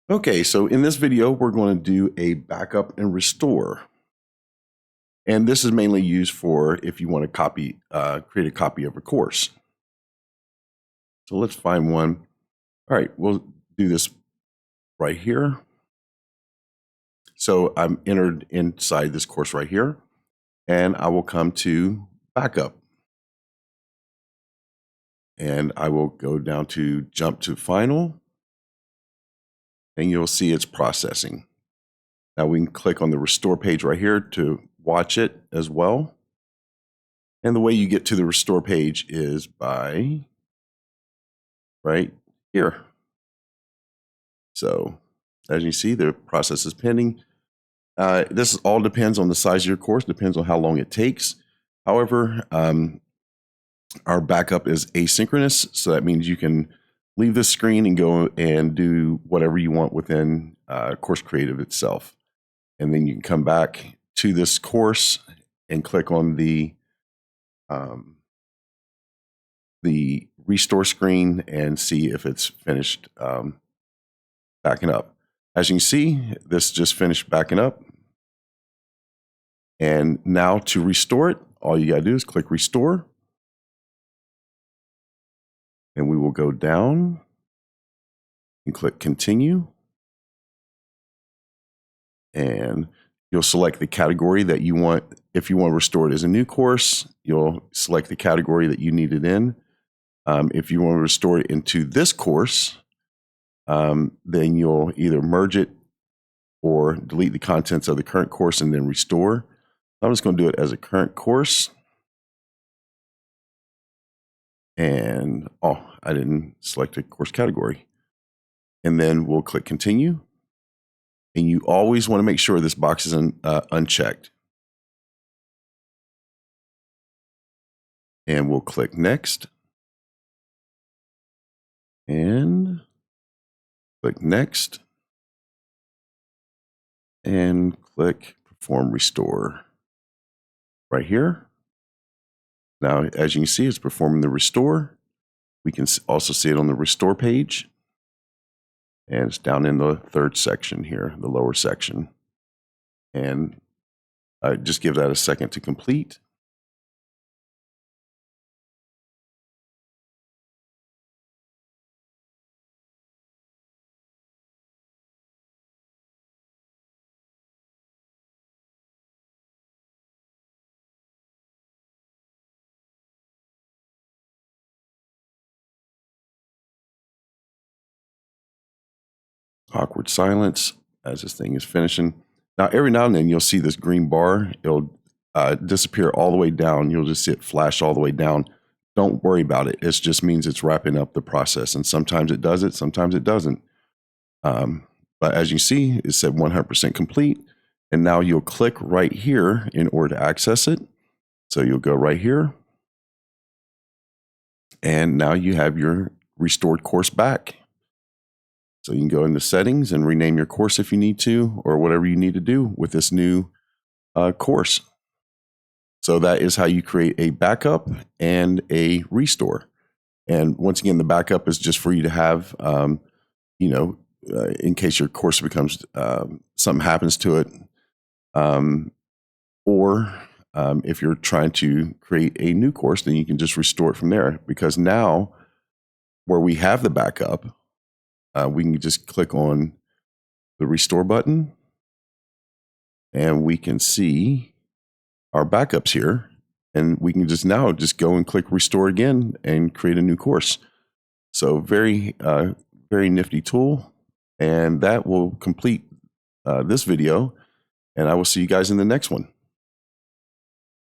Okay, so in this video, we're going to do a backup and restore. And this is mainly used for if you want to create a copy of a course. So let's find one. All right, we'll do this right here. So I'm entered inside this course right here, and I will come to backup. And I will go down to jump to final, and you'll see it's processing. Now we can click on the restore page right here to watch it as well. And the way you get to the restore page is by right here. So as you see, the process is pending. This all depends on the size of your course, depends on how long it takes. However, our backup is asynchronous, so that means you can leave the screen and go and do whatever you want within Course Creative itself. And then you can come back to this course and click on the restore screen and see if it's finished backing up. As you can see, this just finished backing up. And now to restore it, all you gotta do is click restore. And we will go down and click continue. And you'll select the category that you want. If you want to restore it as a new course, you'll select the category that you need it in. If you want to restore it into this course, then you'll either merge it or delete the contents of the current course and then restore. I'm just going to do it as a current course. And I didn't select a course category. And then we'll click continue. And you always want to make sure this box is unchecked. And we'll click next. And click next. And click perform restore right here. Now, as you can see, it's performing the restore. We can also see it on the restore page. And it's down in the third section here, the lower section. And just give that a second to complete. Awkward silence as this thing is finishing. Now, every now and then you'll see this green bar. It'll disappear all the way down. You'll just see it flash all the way down. Don't worry about it. It just means it's wrapping up the process. And sometimes it does it, sometimes it doesn't. But as you see, it said 100% complete. And now you'll click right here in order to access it. So you'll go right here. And now you have your restored course back. So you can go into settings and rename your course if you need to, or whatever you need to do with this new course. So that is how you create a backup and a restore. And once again, the backup is just for you to have, in case your course becomes, something happens to it. Or if you're trying to create a new course, then you can just restore it from there. Because now where we have the backup, we can just click on the restore button and we can see our backups here, and we can just go and click restore again and create a new course. So very nifty tool, and that will complete this video, and I will see you guys in the next one.